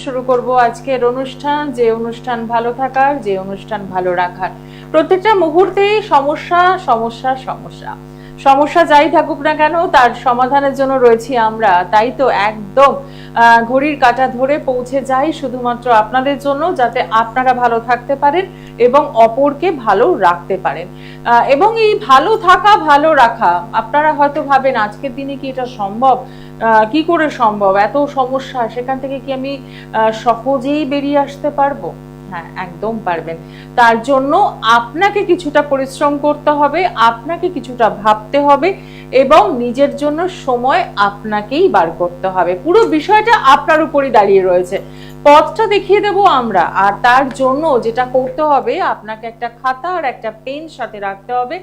শুরু করব আজকের অনুষ্ঠান, যে অনুষ্ঠান ভালো থাকার, যে অনুষ্ঠান ভালো রাখার। প্রত্যেকটা মুহূর্তেই সমস্যা সমস্যা সমস্যা সমস্যা যাই থাকুক না কেন, তার সমাধানের জন্য রয়েছি আমরা। তাই তো একদম ঘড়ির কাঁটা ধরে পৌঁছে যাই শুধুমাত্র আপনাদের জন্য, যাতে আপনারা ভালো থাকতে পারেন এবং অপরকে ভালো রাখতে পারেন। এবং এই ভালো থাকা ভালো রাখা, আপনারা হয়তো ভাবেন আজকের দিনে কি এটা সম্ভব? কি করে সম্ভব? এত সমস্যা, সেখান থেকে কি আমি সহজেই বেরিয়ে আসতে পারবো? হ্যাঁ, একদম পারবেন। তার জন্য আপনাকে কিছুটা পরিশ্রম করতে হবে, আপনাকে কিছুটা ভাবতে হবে এবং নিজের জন্য সময় আপনাকেই বার করতে হবে। পুরো বিষয়টা আপনার উপরই দাঁড়িয়ে রয়েছে। পথটা দেখিয়ে দেব আমরা, আর তার জন্য যেটা করতে হবে, আপনাকে একটা খাতা আর একটা পেন সাথে রাখতে হবে।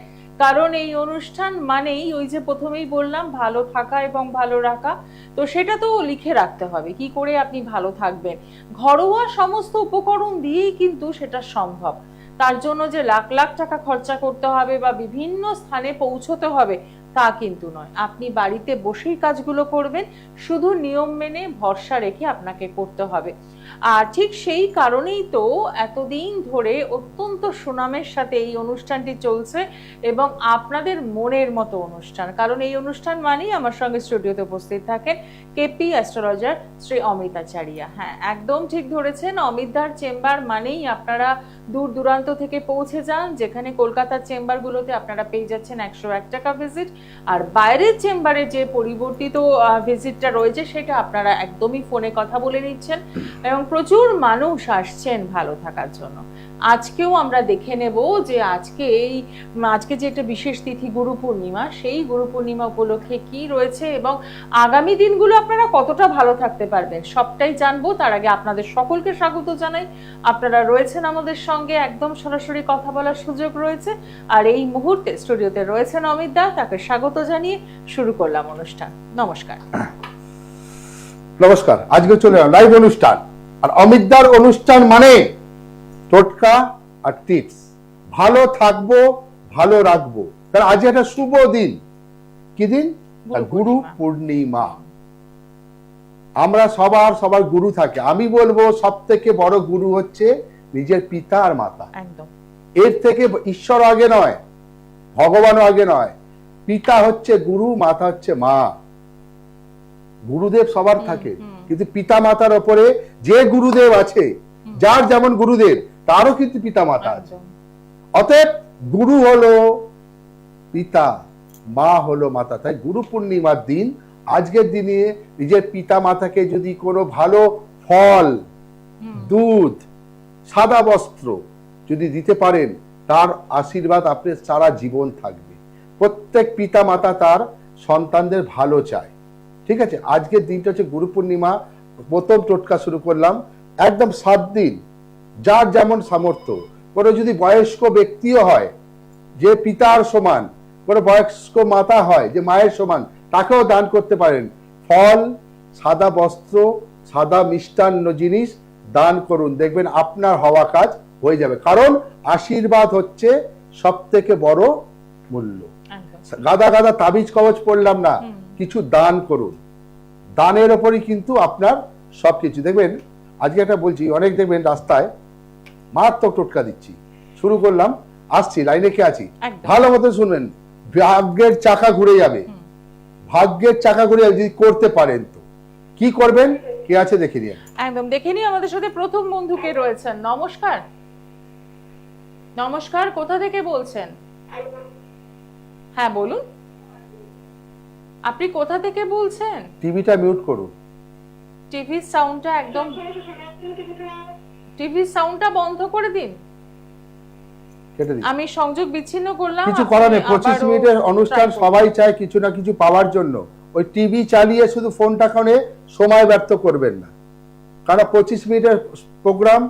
কারণ এই অনুষ্ঠান মানেই ওই যে প্রথমেই বললাম, ভালো থাকা এবং ভালো রাখা। তো সেটা তো লিখে রাখতে হবে কি করে আপনি ভালো থাকবেন। ঘরোয়া সমস্ত উপকরণ দিয়েই কিন্তু সেটা সম্ভব। তার জন্য যে লাখ লাখ টাকা খরচা করতে হবে বা বিভিন্ন স্থানে পৌঁছতে হবে তা কিন্তু নয়। আপনি বাড়িতে বসেই কাজগুলো করবেন, শুধু নিয়ম মেনে ভরসা রেখে আপনাকে করতে হবে। আর ঠিক সেই কারণেই তো এতদিন ধরে অত্যন্ত সুনামের সাথে এই অনুষ্ঠানটি চলছে এবং আপনাদের মনের মতো অনুষ্ঠান। কারণ এই অনুষ্ঠান মানেই আমার সঙ্গে স্টুডিওতে উপস্থিত থাকেন কেপি অ্যাস্ট্রোলজার শ্রী অমিত আচারিয়া। হ্যাঁ, একদম ঠিক ধরেছেন। অমিতদার চেম্বার মানেই আপনারা দূর দূরান্ত থেকে পৌঁছে যান, যেখানে কলকাতার চেম্বারগুলোতে আপনারা পেয়ে যাচ্ছেন 101 টাকা ভিজিট, আর বাইরের চেম্বারে যে পরিবর্তিত ভিজিটটা রয়েছে সেটা আপনারা একদমই ফোনে কথা বলে নিচ্ছেন এবং প্রচুর মানুষ আসছেন ভালো থাকার জন্য। আজকেও আমরা দেখে নেব যে আজকে যে একটা বিশেষ তিথি গুরু পূর্ণিমা, সেই গুরু পূর্ণিমা উপলক্ষে কি রয়েছে এবং আগামী দিনগুলো আপনারা কতটা ভালো থাকতে পারবেন সবটাই জানবো। তার আগে আপনাদের সকলকে স্বাগত জানাই। আপনারা রয়েছেন আমাদের সঙ্গে, একদম সরাসরি কথা বলার সুযোগ রয়েছে। আর এই মুহূর্তে স্টুডিওতে রয়েছেন অমিত দা, তাকে স্বাগত জানিয়ে শুরু করলাম অনুষ্ঠান। নমস্কার। নমস্কার। আজকে চলে লাইভ অনুষ্ঠান, আর অমিতদার অনুষ্ঠান মানে টোটকা আর টিপস। ভালো থাকবো, ভালো রাখবো। কারণ আজ একটা শুভ দিন। কি দিন? গুরু পূর্ণিমা। আমরা সবার গুরু থাকে। আমি বলবো সব থেকে বড় গুরু হচ্ছে নিজের পিতা আর মাতা। একদম। এর থেকে ঈশ্বর আগে নয়, ভগবানও আগে নয়। পিতা হচ্ছে গুরু, মাতা হচ্ছে মা। গুরুদেব সবার থাকে, কিন্তু পিতা মাতার ওপরে যে গুরুদেব আছে, যার যেমন গুরুদেব তারও কিন্তু পিতা মাতা আছে। অতএব গুরু হলো পিতা, মা হলো মাতা। তাই গুরু পূর্ণিমার দিন, আজকের দিনে নিজের পিতা মাতাকে যদি কোনো ভালো ফল, দুধ, সাদা বস্ত্র যদি দিতে পারেন, তার আশীর্বাদ আপনার সারা জীবন থাকবে। প্রত্যেক পিতা মাতা তার সন্তানদের ভালো চায়। ঠিক আছে, আজকের দিনটা হচ্ছে গুরু পূর্ণিমা। প্রথম টোটকা শুরু করলাম। একদম 7 দিন, যার যেমন সামর্থ্য। কোনো যদি বয়স্ক ব্যক্তিও হয় যে পিতার সমান, কোনো বয়স্ক মাতা হয় যে মায়ের সমান, তাকেও দান করতে পারেন। ফল, সাদা বস্ত্র, সাদা মিষ্টান্ন জিনিস দান করুন, দেখবেন আপনার হওয়া কাজ হয়ে যাবে। কারণ আশীর্বাদ হচ্ছে সব থেকে বড় মূল্য। গাদা গাদা তাবিজ কবচ পড়লাম না, কিছু দান করুন। দানের ওপরই কিন্তু আপনার সবকিছু। দেখবেন আজকে একটা বলছি, অনেক দেখবেন রাস্তায় মারাত্মক টোটকা দিচ্ছি। শুরু করলাম, আসছি, লাইনে কে আছি ভালো মতো শুনবেন। ভাগ্যের চাকা ঘুরে যাবে, ভাগ্যের চাকা ঘুরে যাবে যদি করতে পারেন। তো কি করবেন, কে আছে দেখে নিন। একদম দেখে নিই। আমাদের সাথে প্রথম বন্ধু কে রয়েছেন। নমস্কার। নমস্কার, কোথা থেকে বলছেন? হ্যাঁ বলুন, আপনি কোথা থেকে বলছেন? টিভিটা মিউট করুন। টিভির সাউন্ডটা একদম, টিভির সাউন্ডটা বন্ধ করে দিন। আমি সংযোগ বিচ্ছিন্ন করলাম। কিছু করার নেই। 25 মিনিটের অনুষ্ঠান, সবাই চায় কিছু না কিছু পাওয়ার জন্য। ওই টিভি চালিয়ে শুধু ফোনটা কানে সময় ব্যর্থ করবেন না। কারণ 25 মিনিটের প্রোগ্রাম,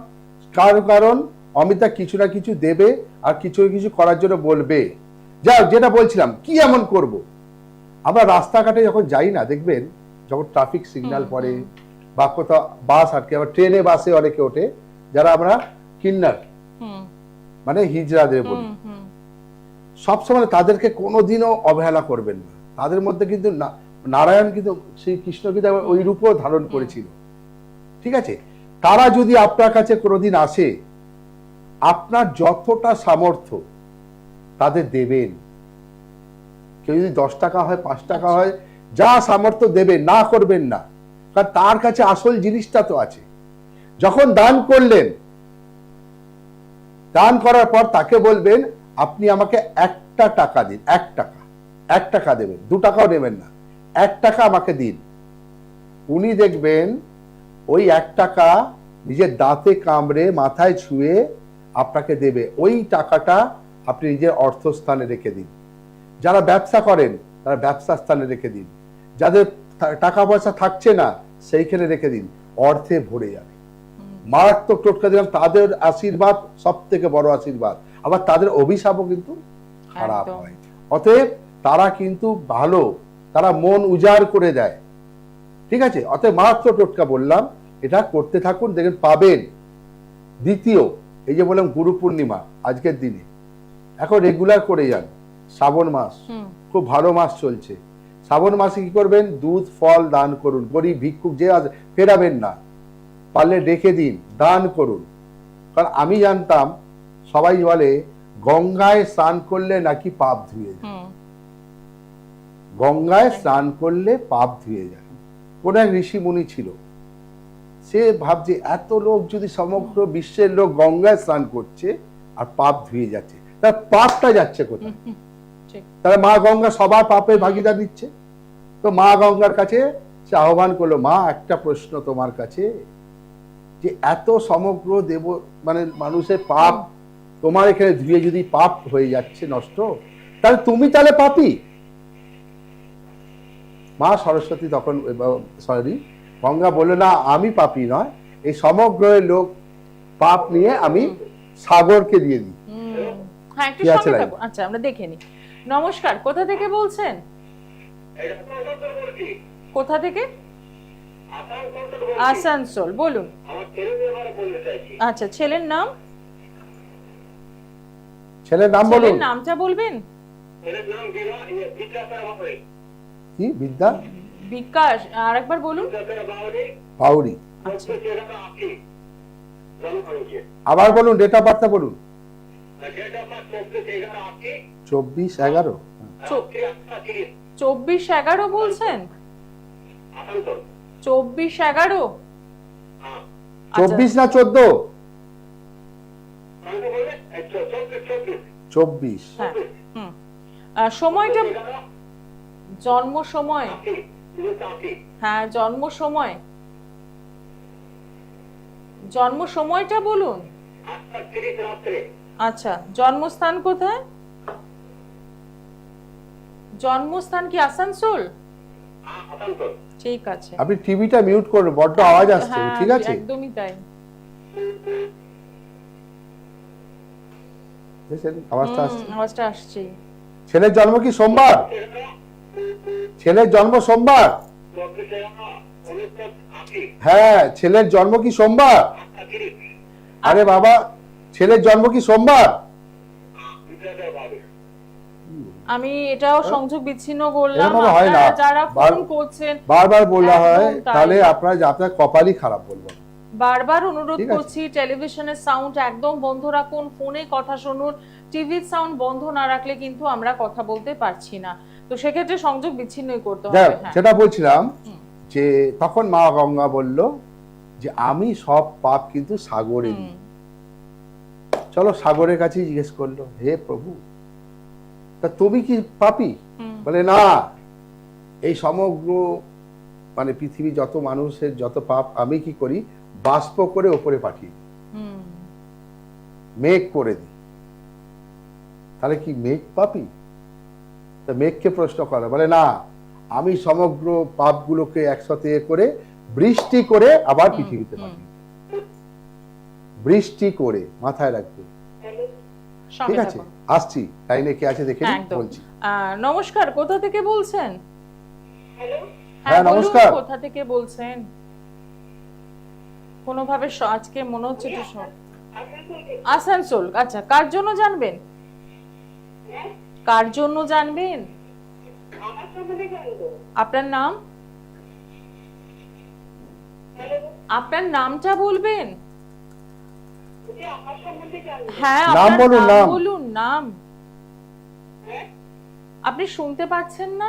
কারণ অমিতা কিছু না কিছু দেবে আর কিছু কিছু করার জন্য বলবে। যা যেটা বলছিলাম, কি এমন করব, আমরা রাস্তাঘাটে যখন যাই না, দেখবেন যখন ট্রাফিক সিগন্যাল পড়ে বা কোথাও বাস আটকে, আবার ট্রেনে বাসে অনেকে ওঠে, যারা আমরা কিন্নার মানে হিজড়াদের বলি, সবসময় তাদেরকে কোনোদিনও অবহেলা করবেন না। তাদের মধ্যে কিন্তু নারায়ণ কিন্তু শ্রীকৃষ্ণ কিন্তু ওই রূপও ধারণ করেছিল। ঠিক আছে, তারা যদি আপনার কাছে কোনোদিন আসে, আপনার যতটা সামর্থ্য তাদের দেবেন। কেউ যদি 10 টাকা হয়, 5 টাকা হয়, যা সামর্থ্য দেবেন, না করবেন না। কারণ তার কাছে আসল জিনিসটা তো আছে। যখন দান করলেন, দান করার পর তাকে বলবেন, আপনি আমাকে 1 টাকা দিন। 1 টাকা দেবেন, 2 টাকাও নেবেন না, 1 টাকা আমাকে দিন। উনি দেখবেন ওই 1 টাকা নিজের দাঁতে কামড়ে মাথায় ছুঁয়ে আপনাকে দেবে। ওই টাকাটা আপনি নিজের অর্থস্থানে রেখে দিন। যারা ব্যবসা করেন তারা ব্যবসা স্থানে রেখে দিন। যাদের টাকা পয়সা থাকছে না সেইখানে রেখে দিন, অর্থে ভরে যাবে। মারাত্মক টোটকা দিলাম। তাদের আশীর্বাদ সব থেকে বড় আশীর্বাদ, আবার তাদের অভিশাপও কিন্তু খারাপ একদম। হয়। অতএব তারা কিন্তু ভালো, তারা মন উজাড় করে দেয়। ঠিক আছে, অতএব মারাত্মক টোটকা বললাম, এটা করতে থাকুন, দেখেন পাবেন। দ্বিতীয়, এই যে বললাম গুরু পূর্ণিমা আজকের দিনে, এখন রেগুলার করে যান। শ্রাবণ মাস খুব ভালো মাস চলছে। শ্রাবণ মাসে কি করবেন? দুধ ফল দান করুন। গরিব ভিক্ষুক যে আছে ফেরাবেন না, পারলে রেখে দিন, দান করুন। কারণ আমি জানতাম, সবাই বলে গঙ্গায় স্নান করলে নাকি পাপ ধুয়ে যায়। গঙ্গায় স্নান করলে পাপ ধুয়ে যায়। কোন এক ঋষি মুনি ছিল, সে ভাবছে এত লোক যদি সমগ্র বিশ্বের লোক গঙ্গায় স্নান করছে আর পাপ ধুয়ে যাচ্ছে, তার পাপটা যাচ্ছে কোথায়? তাহলে মা গঙ্গা সবার পাপের ভাগিদার নিচ্ছে। তো মা গঙ্গার কাছে সে আহ্বান করলো, মা একটা প্রশ্ন তোমার কাছে, যে এত সমগ্র দেব মানে মানুষের পাপ তোমার এখানে ধুয়ে যদি পাপ হয়ে যাচ্ছে নষ্ট, তাহলে তুমি তাহলে পাপী? মা সরস্বতী তখন গঙ্গা বললো, না আমি পাপী নয়, এই সমগ্র লোক পাপ নিয়ে আমি সাগরকে দিয়ে দিই। হ্যাঁ, একটু সঙ্গে থাকুন। আচ্ছা, আমরা দেখে নিই। নমস্কার, কোথা থেকে বলছেন? কোথা থেকে? আসানসোল। বলুন। আচ্ছা, ছেলের নাম? ছেলের নাম বলুন। ছেলের নামটা বলবেন? কি বিদ্যা? বিকাশ। আরেকবার বলুন। বাউরি। আচ্ছা, আবার বলুন, ডেট অফ বার্থটা বলুন। 24/11। 24/11 বলছেন? 24/11? 24 না 14? 24। হ্যাঁ, সময়টা, জন্ম সময়? হ্যাঁ, জন্ম সময়, জন্ম সময়টা বলুন। আচ্ছা, জন্মস্থান কোথায়? জন্মস্থান কি আসানসোল? ঠিক আছে। আপনি টিভিটা মিউট করুন, বড্ড আওয়াজ আসছে। ঠিক আছে, একদমই তাই। আওয়াজটা আসছে। ছেলের জন্ম কি সোমবার? ছেলের জন্ম সোমবার? হ্যাঁ, ছেলের জন্ম কি সোমবার? আরে বাবা, ছেলের জন্ম কি সোমবার? আমি এটাও সংযোগ বিচ্ছিন্ন বললাম। হয় না, যারা ফোন করছেন বারবার বলা হয়, তাহলে আপনার কপালই খারাপ বলবো। বারবার অনুরোধ করছি, টেলিভিশনের সাউন্ড একদম বন্ধ রাখুন, ফোনে কথা শুনুন। টিভির সাউন্ড বন্ধ না রাখলে কিন্তু আমরা কথা বলতে পারছি না। তো সেক্ষেত্রে সংযোগ বিচ্ছিন্নই করতে হবে। সেটা বলছিলাম যে তখন মা গঙ্গা বলল যে আমি সব পাপ কিন্তু সাগরে দিই। চলো সাগরের কাছে জিজ্ঞেস করলো, হে প্রভু, তা তুমি কি পাপী? বলে না, এই সমগ্র মানে পৃথিবী যত মানুষের যত পাপ আমি কি করি, বাষ্প করে উপরে পাঠিয়ে মেঘ করে দিই। তাহলে কি মেঘ পাপী? তা মেঘকে প্রশ্ন করে, বলে না, আমি সমগ্র পাপগুলোকে একসাথে করে বৃষ্টি করে আবার পৃথিবীতে পাঠাই। বৃষ্টি করে, মাথায় রাখবে। ঠিক আছে, আসছি। লাইনে কে আছে দেখে বলছি। নমস্কার, কোথা থেকে বলছেন? হ্যাঁ, নমস্কার। কোথা থেকে বলছেন? কোনোভাবে আজকে মনে হচ্ছে আসানসোল। আচ্ছা, কার জন্য জানবেন? কার জন্য জানবেন? আপনার নাম? আপনার নামটা বলবেন? আমার সম্বন্ধে জানবো। হ্যাঁ, নাম আপনার বলুন, নাম নাম। বলুন, নাম। হ্যাঁ? আপনি শুনতে পাচ্ছেন না?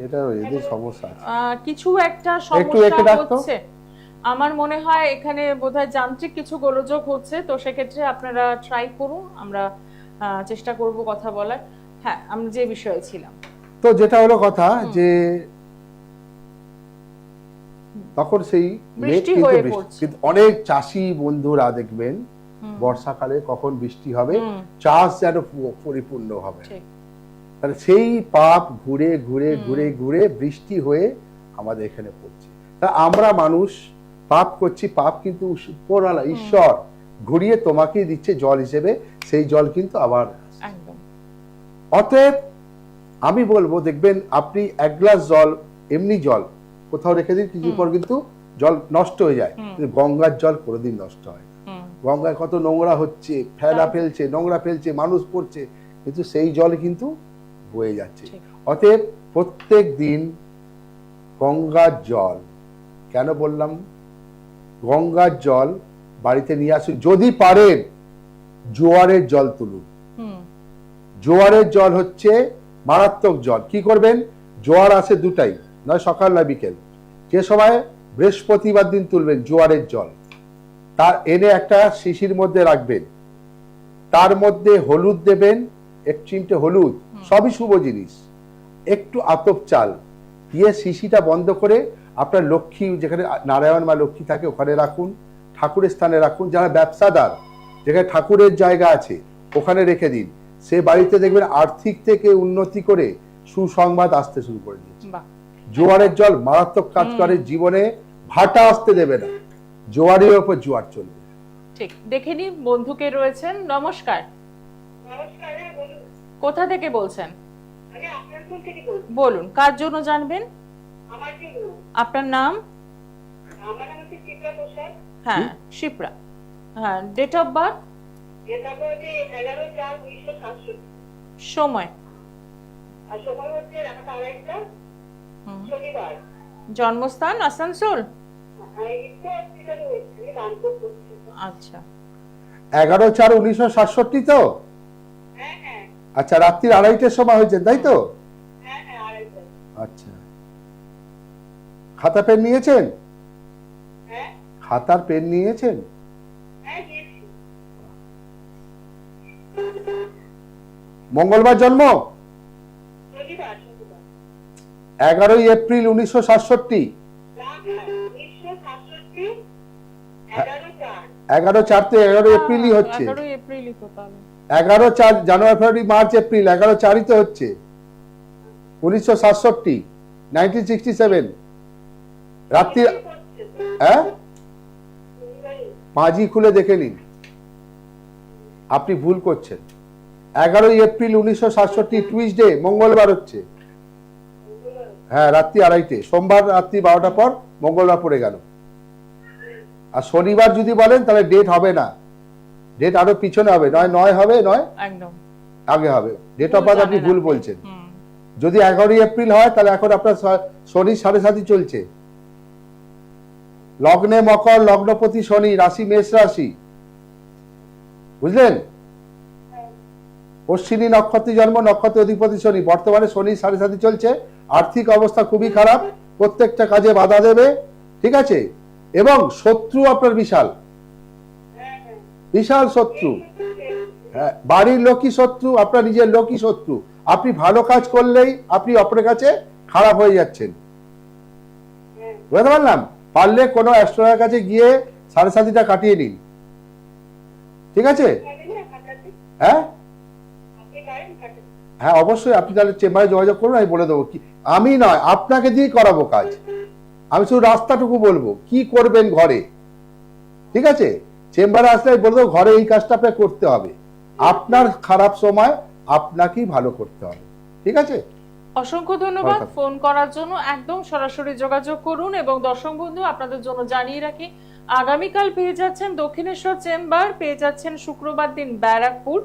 এটা এদের সমস্যা আছে। কিছু একটা একটু সমস্যা একে ডাকতো। হচ্ছে। আমার মনে হয় এখানে বোধহয় যান্ত্রিক কিছু গোলযোগ হচ্ছে, তো সেক্ষেত্রে আপনারা ট্রাই করুন, আমরা চেষ্টা করব কথা বলার। হ্যাঁ, আমরা যে বিষয়ে ছিলাম। তো যেটা হলো কথা যে তখন সেই বৃষ্টি কিন্তু হয়ে বৃষ্টি, পড়ছে। কিন্তু অনেক চাষি বন্ধুরা দেখবেন বর্ষাকালে কখন বৃষ্টি হবে, চাষ যেন পরিপূর্ণ হবে। ঠিক। তাহলে সেই পাপ ঘুরে ঘুরে ঘুরে ঘুরে বৃষ্টি হয়ে আমাদের এখানে পড়ছে। তা আমরা মানুষ পাপ করছি, পাপ কিন্তু উপরওয়ালা ঈশ্বর ঘুরিয়ে তোমাকেই দিচ্ছে জল হিসেবে, সেই জল কিন্তু আবার একদম। অতএব আমি বলবো, দেখবেন আপনি এক গ্লাস জল, এমনি জল কোথাও রেখে দিন, কিছুদিন পর কিন্তু জল নষ্ট হয়ে যায়, কিন্তু গঙ্গার জল কোনোদিন নষ্ট হয় না। গঙ্গায় কত নোংরা হচ্ছে, ফেলা ফেলছে, নোংরা ফেলছে, মানুষ পড়ছে, কিন্তু সেই জল কিন্তু বয়ে যাচ্ছে। অতএব প্রত্যেক দিন গঙ্গার জল, কেন বললাম গঙ্গার জল বাড়িতে নিয়ে আসুন, যদি পারেন জোয়ারের জল তুলুন। জোয়ারের জল হচ্ছে মারাত্মক জল। কি করবেন, জোয়ার আসে দুটাই, নয় সকাল নয় বিকেল, যে সময় বৃহস্পতিবার দিন তুলবেন জোয়ারের জল, তার এনে একটা শিশির মধ্যে রাখবেন, তার মধ্যে হলুদ দেবেন, এক চিমটে হলুদ, সবই শুভ জিনিস, একটু আতপ চাল দিয়ে শিশিটা বন্ধ করে আপনার লক্ষ্মী, যেখানে নারায়ণ মা লক্ষ্মী থাকে ওখানে রাখুন, ঠাকুরের স্থানে রাখুন, যারা ব্যবসাদার যেখানে ঠাকুরের জায়গা আছে ওখানে রেখে দিন। সে বাড়িতে দেখবেন আর্থিক থেকে উন্নতি করে সুসংবাদ আসতে শুরু করে দিয়েছে। জোয়ারের জল মারাত্মক কাজ করে, জীবনে ভাটা আসতে দেবে না, জোয়ারের উপর জোয়ার চলবে। ঠিক। দেখে নি বন্ধুকে রয়েছেন। নমস্কার। নমস্কার, হ্যাঁ, বলুন। কোথা থেকে বলছেন? আমি আপনার থেকে বলছি। বলুন, কার জন্য জানবেন? আমার জন্য। আপনার নাম? আমার নাম হচ্ছে চিত্রা প্রসাদ। হ্যাঁ, শিপ্রা। হ্যাঁ, ডেট অফ বার্থ? এটা হচ্ছে 11/4/1967। সময়? আর সময় হচ্ছে রাত 2:30টা, শনিবার। জন্মস্থান আসানসোল? একটু হসপিটালে হয়েছে, আমি কানপুর করছি। আচ্ছা। 11/4/1967 তো? হ্যাঁ হ্যাঁ আচ্ছা, রাত্রি 2:30টার সময় হয়েছে তাই তো? হ্যাঁ হ্যাঁ, 2:30। আচ্ছা, খাতা পেন নিয়েছেন? হ্যাঁ খাতার পেন নিয়েছেন? হ্যাঁ, দিয়েছি। মঙ্গলবার জন্ম? শনিবার, শনিবার। 11 এপ্রিল 1967। না, 1967, 11/4। 11/4 তো 11 এপ্রিলই হচ্ছে। 11 এপ্রিলই তো তাহলে। 11/4 জানুয়ারি ফেব্রুয়ারি মার্চ এপ্রিল, 11/4ই তো হচ্ছে। 1967, 1967 রাত্রি। হ্যাঁ, পাঁজি খুলে দেখে নিন, আপনি ভুল করছেন। 11 এপ্রিল 1967 টুইসডে, মঙ্গলবার হচ্ছে। হ্যাঁ, রাত্রি 2:30, সোমবার রাত্রি 12টা পর মঙ্গলবার পড়ে গেল। আর শনিবার যদি বলেন তাহলে ডেট হবে না, ডেট আরো পিছনে হবে, নয় হবে, নয় একদম আগে হবে। ডেট অফ বার্থ আপনি ভুল বলছেন। যদি 11 এপ্রিল হয় তাহলে এখন আপনার শনি 7.5 চলছে। লগ্নে মকর, লগ্নপতি শনি, রাশি মেষ রাশি, বুঝলেন? অশ্বিনী নক্ষত্রে জন্ম, নক্ষত্রের অধিপতি শনি, বর্তমানে শনি 7.5 চলছে। আর্থিক অবস্থা খুবই খারাপ, প্রত্যেকটা কাজে বাধা দেবে, ঠিক আছে? এবং শত্রু আপনার বিশাল বিশাল শত্রু। হ্যাঁ, বাড়ির লোকই শত্রু, আপনার নিজের লোকই শত্রু। আপনি ভালো কাজ করলেই আপনি অপরের কাছে খারাপ হয়ে যাচ্ছেন, বুঝতে পারলাম? পারলে কোনো অ্যাস্ট্রোলজার কাছে গিয়ে 7.5টা কাটিয়ে নিন, ঠিক আছে? হ্যাঁ হ্যাঁ, অবশ্যই। আপনি তাহলে চেম্বারে যোগাযোগ করুন, আমি বলে দেবো। কি আমি নয়, আপনাকে দিয়ে করাবো কাজ, আমি শুধু রাস্তাটুকু বলবো কি করবেন ঘরে, ঠিক আছে? চেম্বারে আসলে বলে দেবো ঘরে এই কাজটা আপনাকে করতে হবে, আপনার খারাপ সময় আপনাকেই ভালো করতে হবে, ঠিক আছে? অসংখ্য ধন্যবাদ ফোন করার জন্য। একদম সরাসরি যোগাযোগ করুন। এবং দর্শক বন্ধু, আপনাদের জন্য জানিয়ে রাখি, আগামীকাল পেয়ে যাচ্ছেন দক্ষিণেশ্বর চেম্বার, পেয়ে যাচ্ছেন শুক্রবার দিন ব্যারাকপুর,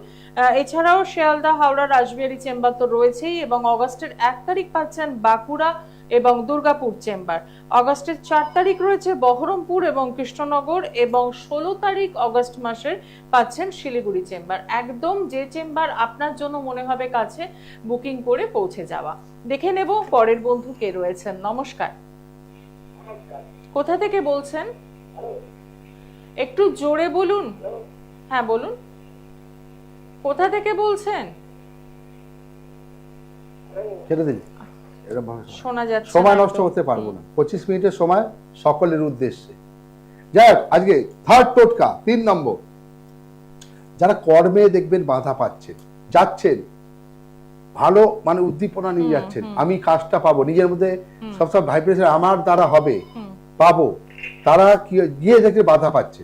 এছাড়াও শিয়ালদা, হাওড়া, রাসবিহারী চেম্বার তো রয়েছেই। এবং অগস্টের 1 তারিখ পাচ্ছেন বাঁকুড়া, এবং দুর্গাপুর চেম্বার। অগস্টের 4 তারিখ রয়েছে বহরমপুর এবং কৃষ্ণনগর, এবং 16 তারিখ অগস্ট মাসের পাচ্ছেন শিলিগুড়ি চেম্বার। একদম যে চেম্বার আপনার জন্য মনে হবে কাছে, বুকিং করে পৌঁছে যাওয়া। দেখে নেব পরের বন্ধু কে রয়েছেন। নমস্কার, কোথা থেকে বলছেন? একটু জোরে বলুন। হ্যাঁ বলুন, কোথা থেকে বলছেন? ছেড়ে দিন, এরকম ভাবে শোনা যাচ্ছে সময় না নষ্ট তো। করতে পারবো না। 25 মিনিটের সময় সকলের উদ্দেশ্যে। যাই হোক, আজকে থার্ড টোটকা 3 নম্বর। যারা কর্মে দেখবেন বাধা পাচ্ছেন, যাচ্ছেন ভালো মানে উদ্দীপনা নিয়ে যাচ্ছেন, আমি কাজটা পাবো, নিজের মধ্যে সবসময় ভাইব্রেশন আমার দ্বারা হবে, পাবো, তারা কি গিয়ে দেখে বাধা পাচ্ছে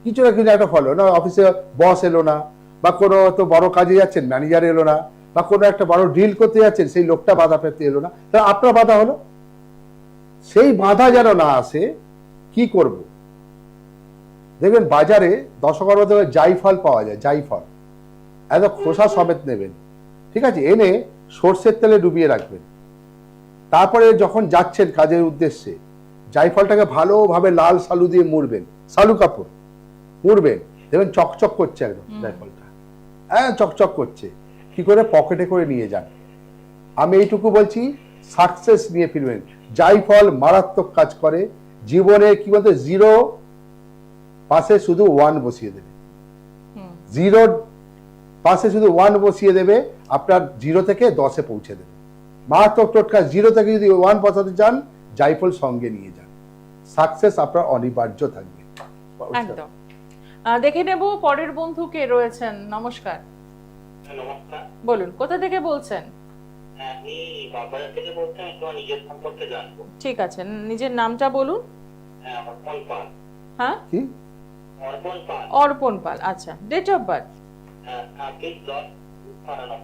কিছু না কিছু একটা ফলো না। অফিসে বস এলো না, বা কোনো তো বড় কাজে যাচ্ছেন ম্যানেজার এলো না, বা কোনো একটা বড় ডিল করতে যাচ্ছেন সেই লোকটা বাধা পেতে এলো না, তা আপনার বাধা হলো। সেই বাধা যেন না আসে, কি করব? দেখবেন বাজারে 10 টাকার মধ্যে জাইফল পাওয়া যায়, জাইফল এত খোসা সমেত নেবেন, ঠিক আছে, এনে সর্ষের তেলে ডুবিয়ে রাখবেন। তারপরে যখন যাচ্ছেন কাজের উদ্দেশ্যে, জাইফলটাকে ভালোভাবে লাল সালু দিয়ে মুড়বেন, সালু কাপড় মুড়বেন, দেখবেন চকচক করছে একদম জাইফলটা, হ্যাঁ চকচক করছে। কি করে? পকেটে করে নিয়ে যান। আমি এইটুকু বলছি, সাকসেস নিয়ে ফিরবেন। জাইফল মারাত্মক কাজ করে জীবনে। কি বলতে, 0 পাশে শুধু 1 বসিয়ে দেবে, 0 পাশে শুধু 1 বসিয়ে দেবে, আপনার 0 থেকে 10-এ পৌঁছে দেবে। মারাত্মক টোটকা। 0 থেকে যদি 1 বসাতে চান, জাইফল সঙ্গে নিয়ে যান, সাকসেস আপনার অনিবার্য থাকবে। একদম। দেখে নেব পরের বন্ধু কে রয়েছেন। নমস্কার, নমস্কার, বলুন কোথা থেকে বলছেন? আমি বাবারা থেকে বলছি, আমি তোমার নিজের সম্পর্কে জানবো। ঠিক আছে, নিজের নামটা বলুন। অর্পণ পাল। হ্যাঁ, কি? অর্পণ পাল। অর্পণ পাল। আচ্ছা, ডেট অফ বার্থ? 26/10/99।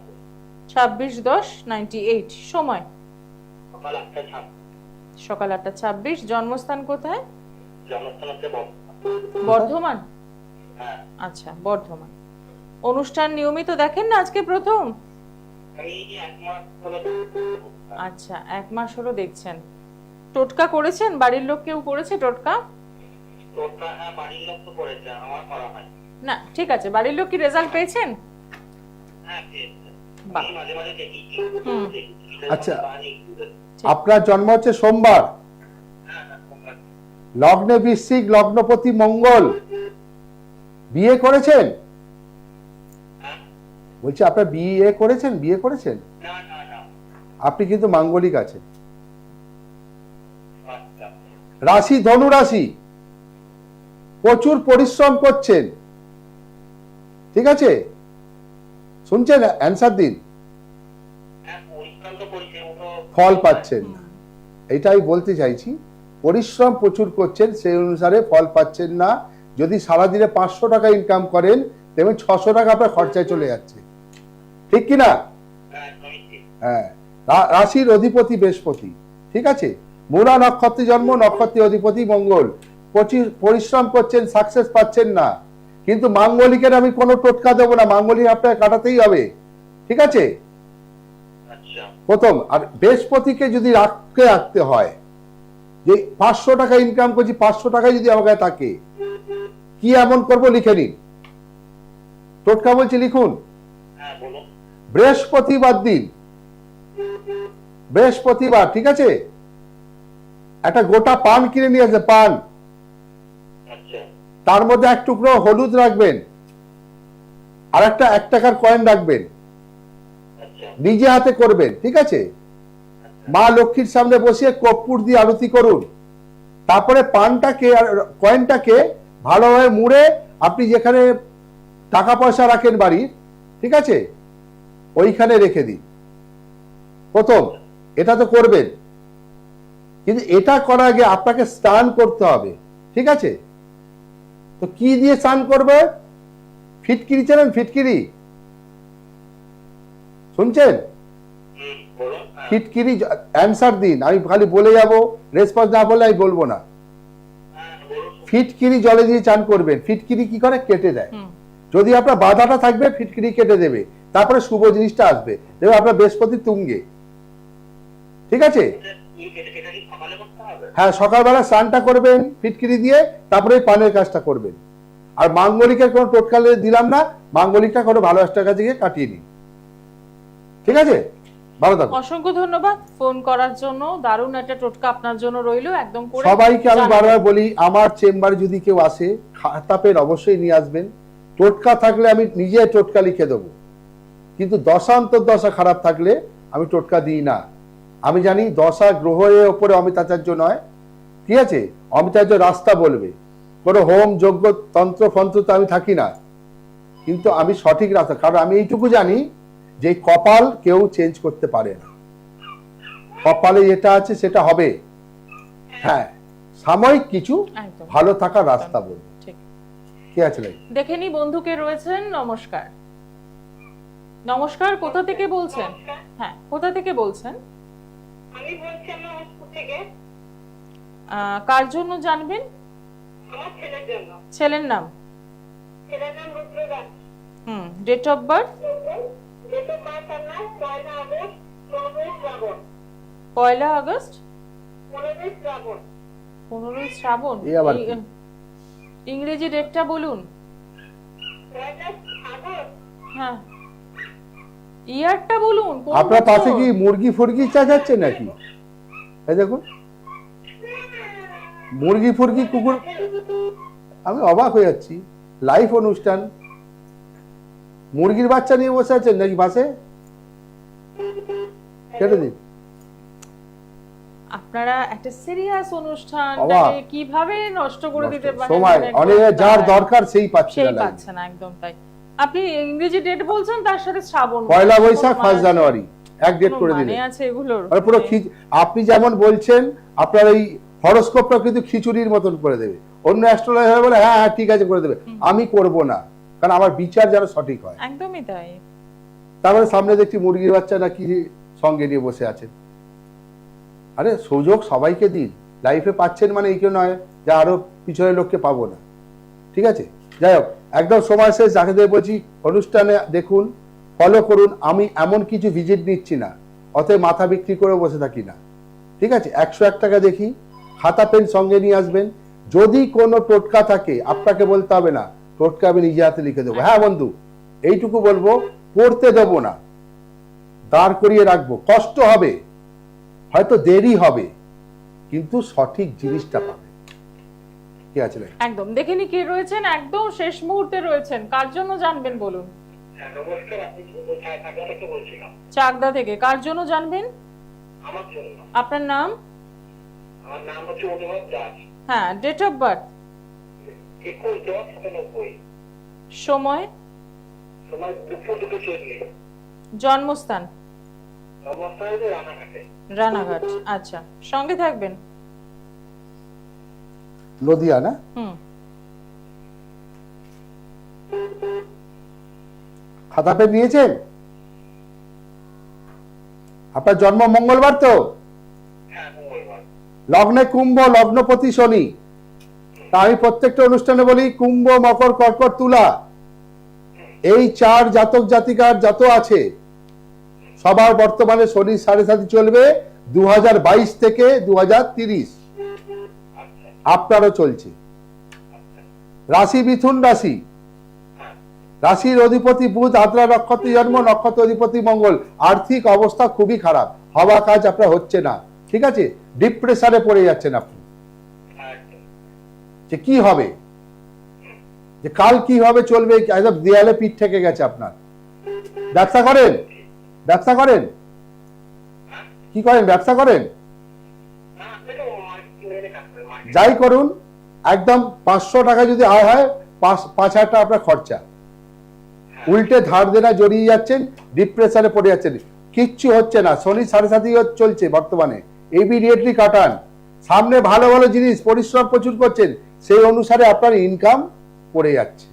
26/10/98। সময়? সকাল 8টা 26। সকাল 8:26। জন্মস্থান কোথায়? জন্মস্থান হচ্ছে বর্ধমান। হ্যাঁ, আচ্ছা, বর্ধমান। অনুষ্ঠান নিয়মিত দেখেন না আজকে প্রথম? আমি 1 মাস হলো। আচ্ছা, 1 মাস হলো দেখছেন। টোটকা করেছেন? বাড়ির লোক কেউ করেছে টোটকা? তোরটা হ্যাঁ, বাড়ির লোক তো করেছে, আমার করা হয় না, ঠিক আছে। বাড়ির লোক কি রেজাল্ট পেয়েছেন? হ্যাঁ, পেয়েছে। বাহ। আমি মাঝে মাঝে দেখি। আচ্ছা, আপনার জন্ম হচ্ছে সোমবার, লগ্নে বৃশ্চিক, লগ্নপতি মঙ্গল। বিয়ে করেছেন? বলছি আপনার বিয়ে করেছেন? বিয়ে করেছেন? না না না। আপনি কিন্তু মাঙ্গলিক আছেন। আচ্ছা। রাশি ধনু রাশি, প্রচুর পরিশ্রম করছেন, ঠিক আছে? শুনছেন? অ্যান্সার দিন। হ্যাঁ, পরিশ্রম তো করছি, ওটা ফল পাচ্ছেন না, এটাই বলতে চাইছি। পরিশ্রম প্রচুর করছেন, সেই অনুসারে ফল পাচ্ছেন না। যদি সারাদিনে 500 টাকা ইনকাম করেন, দেখবেন 600 টাকা আপনার খরচায় চলে যাচ্ছে, ঠিক কিনা? হ্যাঁ, একদমই ঠিক। হ্যাঁ, রাশির অধিপতি বৃহস্পতি, ঠিক আছে? মূলা নক্ষত্রে জন্ম, নক্ষত্রের অধিপতি মঙ্গল। পরিশ্রম করছেন, সাকসেস পাচ্ছেন না, কিন্তু মাঙ্গলিকের আমি কোনো টোটকা দেবো না, মাঙ্গলিক আপনাকে কাটাতেই হবে, ঠিক আছে? আচ্ছা। প্রথম, আর বৃহস্পতিকে যদি রাখতে হয়, যে 500 টাকা ইনকাম করছি, 500 টাকায় যদি আমার কাছে থাকে, কি এমন করবো লিখে নিন। টোটকা বলছি, লিখুন। হ্যাঁ, বলুন। বৃহস্পতিবার দিন, বৃহস্পতিবার, ঠিক আছে, একটা গোটা পান কিনে নিয়ে আসবে, পান, আচ্ছা। তার মধ্যে 1 টুকরো হলুদ রাখবেন, আর একটা 1 টাকার কয়েন রাখবেন, আচ্ছা। নিজে হাতে করবেন, ঠিক আছে? মা লক্ষ্মীর সামনে বসিয়ে কর্পূর দিয়ে আরতি করুন। তারপরে পানটাকে আর কয়েনটাকে ভালোভাবে মুড়ে আপনি যেখানে টাকা পয়সা রাখেন বাড়ির, ঠিক আছে, ওইখানে রেখে দিন। প্রথম এটা তো করবেন, কিন্তু এটা করার আগে আপনাকে স্নান করতে হবে, ঠিক আছে? তো কি দিয়ে স্নান করবে? ফিটকিরি চেনেন? ফিটকিরি শুনছেন? বলুন। ফিটকিরি, অ্যান্সার দিন, আমি খালি বলে যাব, রেসপন্স না বলে আমি বলবো না। হ্যাঁ, বলুন। ফিটকিরি জলে দিয়ে চান করবেন। ফিটকিরি কি করে? কেটে দেয়। যদি আপনার বাধাটা থাকবে, ফিটকিরি কেটে দেবে, তারপরে শুভ জিনিসটা আসবে, দেখবে আপনার বৃহস্পতি তুঙ্গে, ঠিক আছে? এটা কি সকালে করতে হবে? হ্যাঁ, সকালবেলা স্নানটা করবেন ফিটকিরি দিয়ে, তারপরে এই পানের কাজটা করবেন। আর মাঙ্গলিকের কোনো টোটকালে দিলাম না, মাঙ্গলিকটা কোনো ভালো একটা কাছে গিয়ে কাটিয়ে নিন। ঠিক আছে, ভালো থাকুন। অসংখ্য ধন্যবাদ ফোন করার জন্য। দারুণ একটা টোটকা আপনার জন্য রইলো, একদম করে সবাইকে আমি জানাবেন। বারবার বলি, আমার চেম্বারে যদি কেউ আসে খাতা পেন অবশ্যই নিয়ে আসবেন। টোটকা থাকলে আমি নিজে টোটকা লিখে দেবো, কিন্তু দশা অন্তর্দশা খারাপ থাকলে আমি টোটকা দিই না। আমি জানি দশা গ্রহের ওপরে অমিতাচার্য নয়, ঠিক আছে? অমিতাচার্য রাস্তা বলবে, কোনো হোম যজ্ঞ তন্ত্র ফন্ত্র আমি থাকি না, কিন্তু আমি সঠিক রাস্তা। কারণ আমি এইটুকু জানি যে কপাল কেউ চেঞ্জ করতে পারে না, কপালে যেটা আছে সেটা হবে। হ্যাঁ, সাময়িক কিছু একদম ভালো থাকার রাস্তা বলবো। ঠিক। কি আছে ভাই? দেখে নি বন্ধুকে রয়েছেন। নমস্কার। নমস্কার, কোথা থেকে বলছেন? নমস্কার। হ্যাঁ, কোথা থেকে বলছেন? আমি বলছি আমার স্কুল থেকে, কার জন্য জানবেন? আমার ছেলের জন্য। ছেলের নাম? ছেলের নাম Rudradas. Date of birth? Date of birth আপনার 1 আগস্ট 15 শ্রাবণ। 1 আগস্ট 15 শ্রাবণ। 15 শ্রাবণ। এই আবার কি? ইংরেজি ডেটটা বলুন। 1 আগস্ট। হ্যাঁ, ইয়ারটা বলুন। কোন আপনার বছর? পাশে কি মুরগি ফুরগি চাচাচ্ছে নাকি? এই দেখুন, মুরগি ফুরগি কুকুর, আমি অবাক হয়ে যাচ্ছি। লাইভ অনুষ্ঠান, মুরগির বাচ্চা নিয়ে বসে আছেন নাকি পাশে? কেটে দিন। আপনারা একটা সিরিয়াস অনুষ্ঠান অবাক। কিভাবে নষ্ট করে দিতে পারেন? সময় মানে অনেক, একদম যার তাই। দরকার সেই পাচ্ছে সেই না live। পাচ্ছে না, একদম তাই। আপনি ইংরেজি ডেট বলছেন, তার সাথে শ্রাবণ। পয়লা বৈশাখ, কোনো 1 মানে- জানুয়ারি, এক ডেট কোনো করে মানে দিলেন। আছে এগুলোর? আর পুরো আপনি যেমন বলছেন, আপনার এই হরোস্কোপটা কিন্তু খিচুড়ির মতন করে দেবে। অন্য অ্যাস্ট্রোলজার বলে হ্যাঁ হ্যাঁ ঠিক আছে করে দেবে, আমি করব না, কারণ আমার বিচার যেন সঠিক হয়। একদমই তাই। তারপরে সামনে দেখছি মুরগির বাচ্চা নাকি সঙ্গে নিয়ে বসে আছেন। আরে সুযোগ সবাইকে দিন, লাইফে পাচ্ছেন মানে এই কেউ নয় যে আরো পিছনের লোককে পাবো না। ঠিক আছে, যাই হোক, একদম সময় শেষ। যাকে দিয়ে বলছি অনুষ্ঠানে দেখুন, ফলো করুন। আমি এমন কিছু ভিজিট নিচ্ছি না, অতএব মাথা বিক্রি করে বসে থাকি না। ঠিক আছে, 101 টাকা দেখি, খাতা পেন সঙ্গে নিয়ে আসবেন। যদি কোনো টোটকা থাকে আপনাকে বলতে হবে না, টোটকা আমি নিজে হাতে লিখে দেবো। হ্যাঁ বন্ধু, এইটুকু বলবো, পড়তে দেবো না, দাঁড় করিয়ে রাখবো। কষ্ট হবে, হয়তো দেরি হবে, কিন্তু সঠিক জিনিসটা পাবে। কি আছে ভাই? একদম দেখে নি কে রয়েছেন, একদম শেষ মুহূর্তে রয়েছেন। কার জন্য জানবেন বলুন? হ্যাঁ, নমস্কার। আপনি কোথায় থাকা থেকে বলছিলাম? চাকদা থেকে। কার জন্য জানবেন? আমার জন্য। আপনার নাম? আমার নাম হচ্ছে অনুভব দাস। হ্যাঁ, ডেট অফ বার্থ? 21/10/90। সময়? সময় দুপুর 2:40। জন্মস্থান? অবস্থায় রানাঘাটে। রানাঘাট। আচ্ছা, সঙ্গে থাকবেন। নদিয়া না? খাতা পেন নিয়েছেন? আপনার জন্ম মঙ্গলবার তো? হ্যাঁ, মঙ্গলবার। লগ্নে কুম্ভ, লগ্নপতি শনি। তা আমি প্রত্যেকটা অনুষ্ঠানে বলি, কুম্ভ, মকর, কর্কট, তুলা, এই 4 জাতক জাতিকার যত আছে সবার বর্তমানে শনি 7.5 চলবে 2022 থেকে 2030। আপনারও চলছে। রাশি মিথুন রাশি, রাশির অধিপতি বুধ, আদ্রা নক্ষত্রে জন্ম, নক্ষত্র অধিপতি মঙ্গল। আর্থিক অবস্থা খুবই খারাপ, হওয়া কাজ আপনার হচ্ছে না। ঠিক আছে, ডিপ্রেশনে পড়ে যাচ্ছেন আপনি, যে কি হবে, যে কাল কি হবে চলবে, একদম দেয়ালে পিঠ থেকে গেছে আপনার। ব্যবসা করেন? ব্যবসা করেন? কি করেন? ব্যবসা করেন? যাই করুন, একদম 500 টাকা যদি আয় হয়, 5,000 টাকা আপনার খরচা। উল্টে ধার দেনা জড়িয়ে যাচ্ছেন, ডিপ্রেশনে পড়ে যাচ্ছেন, কিচ্ছু হচ্ছে না। শনি 7.5 চলছে বর্তমানে, ইমিডিয়েটলি কাটান। সামনে ভালো ভালো জিনিস, পরিশ্রম প্রচুর করছেন, সেই অনুসারে আপনার ইনকাম পড়ে যাচ্ছে।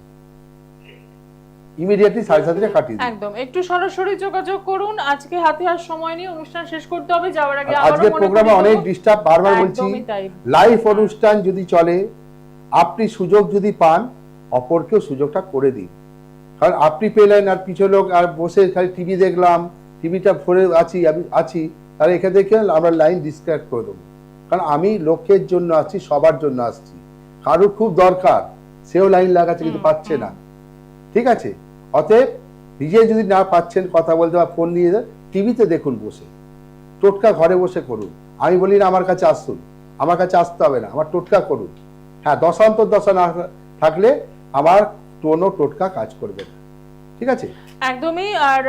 ইমিডিয়েটলি 7.5 কাটিয়ে দিন। একদম একটু সরাসরি যোগাযোগ করুন। আজকে হাতে আর সময় নেই, অনুষ্ঠান শেষ করতে হবে। যাওয়ার আগে আজকে প্রোগ্রামে অনেক ডিস্টার্ব, বারবার বলছি, একদমই তাই। লাইভ অনুষ্ঠান যদি চলে, আপনি সুযোগ যদি পান, অপরকেও সুযোগটা করে দিন। কারণ আপনি পেলেন আর পিছনে লোক আর বসে খালি টিভি দেখলাম, টিভিটা ভরে আছি, আমি আছি, তাহলে এখান থেকে আমরা লাইন ডিসকানেক্ট করে দেবো। কারণ আমি লোকের জন্য আসছি, সবার জন্য আসছি। কারোর খুব দরকার, সেও লাইন লাগাচ্ছে কিন্তু পাচ্ছে না, ঠিক আছে? অতএব নিজে যদি না পাচ্ছেন কথা বলতে বা ফোন নিয়ে টিভিতে দেখুন বসে, টোটকা ঘরে বসে করুন। আমি বলি না আমার কাছে আসুন, আমার কাছে আসতে হবে না, আমার টোটকা করুন। হ্যাঁ, দশান্তর দশা না থাকলে আমার কোনো টোটকা কাজ করবে না, ঠিক আছে? একদমই। আর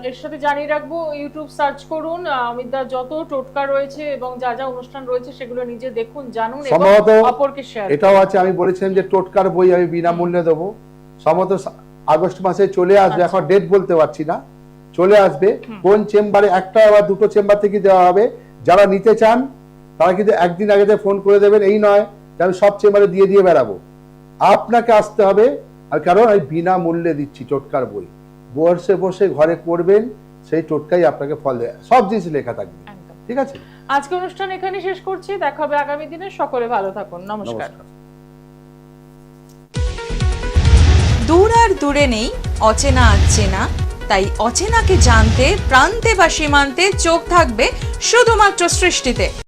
এর সাথে জানিয়ে রাখবো, ইউটিউব সার্চ করুন, অমিতদার যত টোটকা রয়েছে এবং যা যা অনুষ্ঠান রয়েছে সেগুলো নিজে দেখুন, জানুন এবং সম্ভবত অপরকে শেয়ার। এটাও আছে, আমি বলেছিলাম যে টোটকার বই আমি বিনামূল্যে দেবো। সম্ভবত আগস্ট মাসে চলে আসবে, এখন ডেট বলতে পারছি না, চলে আসবে। কোন চেম্বারে, একটা বা দুটো চেম্বার থেকে দেওয়া হবে। যারা নিতে চান তারা কিন্তু একদিন আগে ফোন করে দেবেন, এই নয় যে আমি সব চেম্বারে দিয়ে দিয়ে বেড়াবো। আপনাকে আসতে হবে, আর কারণ আমি বিনামূল্যে দিচ্ছি টোটকার বই। বসে বসে ঘরে করবেন, সেই টোটকাই আপনাকে ফল দেয়, সব জিনিস লেখা থাকবে, ঠিক আছে? আজকে অনুষ্ঠান এখানে শেষ করছি, দেখা হবে আগামী দিনে। সকলে ভালো থাকুন, নমস্কার। দূর আর দূরে নেই অচেনা আচেনা, তাই অচেনাকে জানতে প্রান্তে বা সীমান্তে চোখ থাকবে শুধুমাত্র সৃষ্টিতে।